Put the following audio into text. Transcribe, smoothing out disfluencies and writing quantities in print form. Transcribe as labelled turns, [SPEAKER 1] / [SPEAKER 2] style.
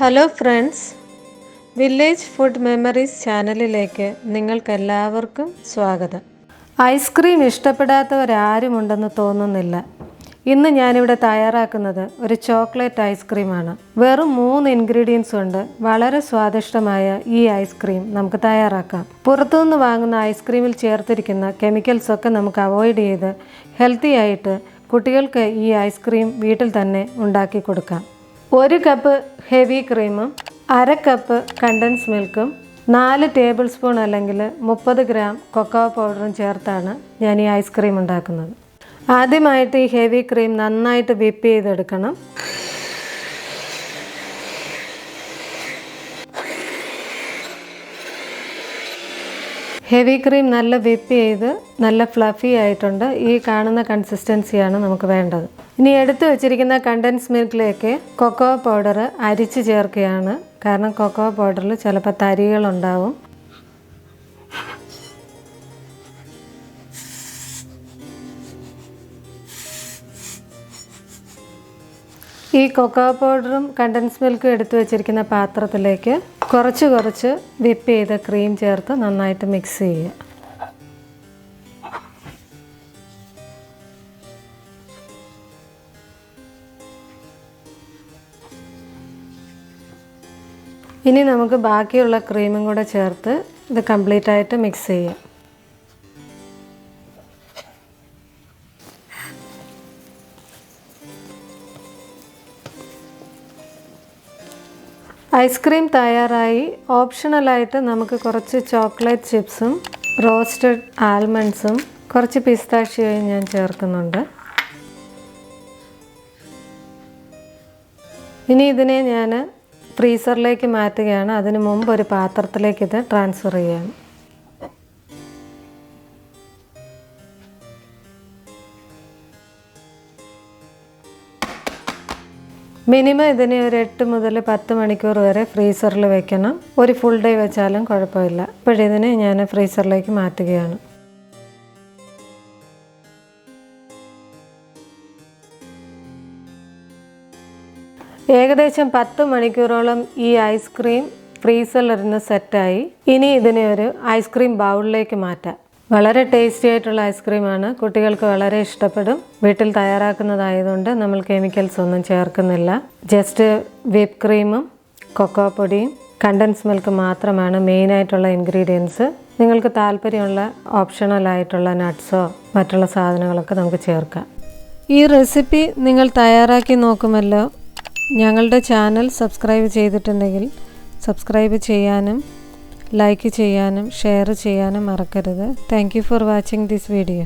[SPEAKER 1] Hello friends, village food memories ചാനലിലേക്ക് നിങ്ങൾക്കെല്ലാവർക്കും സ്വാഗതം. ഐസ്ക്രീം ഇഷ്ടപ്പെടാത്തവരാരുമുണ്ടെന്ന് തോന്നുന്നില്ല. ഇന്ന് ഞാനിവിടെ തയ്യാറാക്കുന്നത് ഒരു ചോക്ലേറ്റ് ഐസ്ക്രീമാണ്. വെറും 3 ഇൻഗ്രീഡിയൻസ് കൊണ്ട് വളരെ സ്വാദിഷ്ടമായ ഈ ഐസ്ക്രീം നമുക്ക് തയ്യാറാക്കാം. പുറത്തുനിന്ന് വാങ്ങുന്ന ഐസ്ക്രീമിൽ ചേർത്തിരിക്കുന്ന കെമിക്കൽസൊക്കെ നമുക്ക് അവോയ്ഡ് ചെയ്ത് ഹെൽത്തി ആയിട്ട് കുട്ടികൾക്ക് ഈ ഐസ്ക്രീം വീട്ടിൽ തന്നെ ഉണ്ടാക്കി കൊടുക്കാം. 1 കപ്പ് ഹെവി ക്രീമും 1/2 കപ്പ് കണ്ടൻസ് മിൽക്കും 4 ടേബിൾ സ്പൂൺ അല്ലെങ്കിൽ 30 ഗ്രാം കൊക്കോ പൗഡറും ചേർത്താണ് ഞാൻ ഈ ഐസ്ക്രീം ഉണ്ടാക്കുന്നത്. ആദ്യമായിട്ട് ഈ ഹെവി ക്രീം നന്നായിട്ട് വിപ്പ് ചെയ്തെടുക്കണം. ഹെവി ക്രീം നല്ല വിപ്പ് ചെയ്ത് നല്ല ഫ്ലഫി ആയിട്ടുണ്ട്. ഈ കാണുന്ന കൺസിസ്റ്റൻസിയാണ് നമുക്ക് വേണ്ടത്. ഇനി എടുത്തു വച്ചിരിക്കുന്ന കണ്ടൻസ് മിൽക്കിലേക്ക് കൊക്കോ പൗഡർ അരിച്ച് ചേർക്കുകയാണ്. കാരണം കൊക്കോ പൗഡറിൽ ചിലപ്പോൾ തരികളുണ്ടാവും. ഈ കൊക്കോ പൗഡറും കണ്ടൻസ് മിൽക്കും എടുത്തു വച്ചിരിക്കുന്ന പാത്രത്തിലേക്ക് കുറച്ച് വിപ്പ് ചെയ്ത ക്രീം ചേർത്ത് നന്നായിട്ട് മിക്സ് ചെയ്യുക. ഇനി നമുക്ക് ബാക്കിയുള്ള ക്രീമും കൂടെ ചേർത്ത് ഇത് കംപ്ലീറ്റ് ആയിട്ട് മിക്സ് ചെയ്യാം. ഐസ്ക്രീം തയ്യാറായി. ഓപ്ഷണലായിട്ട് നമുക്ക് കുറച്ച് ചോക്ലേറ്റ് ചിപ്സും റോസ്റ്റഡ് ആൽമണ്ട്സും കുറച്ച് പിസ്താഷ്യോയും ഞാൻ ചേർക്കുന്നുണ്ട്. ഇനി ഇതിനെ ഞാൻ ഫ്രീസറിലേക്ക് മാറ്റുകയാണ്. അതിന് മുമ്പ് ഒരു പാത്രത്തിലേക്ക് ഇത് ട്രാൻസ്ഫർ ചെയ്യാണ്. മിനിമം ഇതിനെ ഒരു 8 മുതൽ 10 മണിക്കൂർ വരെ ഫ്രീസറിൽ വെക്കണം. ഒരു ഫുൾ ഡേ വെച്ചാലും കുഴപ്പമില്ല. ഇപ്പോഴിതിനെ ഞാൻ ഫ്രീസറിലേക്ക് മാറ്റുകയാണ്. ഏകദേശം 10 മണിക്കൂറോളം ഈ ഐസ്ക്രീം ഫ്രീസറിലിരുന്ന് സെറ്റായി. ഇനി ഇതിനെ ഒരു ഐസ്ക്രീം ബൗളിലേക്ക് മാറ്റാം. വളരെ ടേസ്റ്റി ആയിട്ടുള്ള ഐസ്ക്രീമാണ്. കുട്ടികൾക്ക് വളരെ ഇഷ്ടപ്പെടും. വീട്ടിൽ തയ്യാറാക്കുന്നതായതുകൊണ്ട് നമ്മൾ കെമിക്കൽസ് ഒന്നും ചേർക്കുന്നില്ല. ജസ്റ്റ് വിപ്പ് ക്രീമും കൊക്കോ പൊടിയും കണ്ടൻസ് മിൽക്ക് മാത്രമാണ് മെയിനായിട്ടുള്ള ഇൻഗ്രീഡിയൻസ്. നിങ്ങൾക്ക് താല്പര്യമുള്ള ഓപ്ഷണലായിട്ടുള്ള നട്ട്സോ മറ്റുള്ള സാധനങ്ങളൊക്കെ നമുക്ക് ചേർക്കാം. ഈ റെസിപ്പി നിങ്ങൾ തയ്യാറാക്കി നോക്കുമല്ലോ. ഞങ്ങളുടെ ചാനൽ സബ്സ്ക്രൈബ് ചെയ്തിട്ടുണ്ടെങ്കിൽ സബ്സ്ക്രൈബ് ചെയ്യാനും ലൈക്ക് ചെയ്യാനും ഷെയർ ചെയ്യാനും മറക്കരുത്. Thank you for watching this video.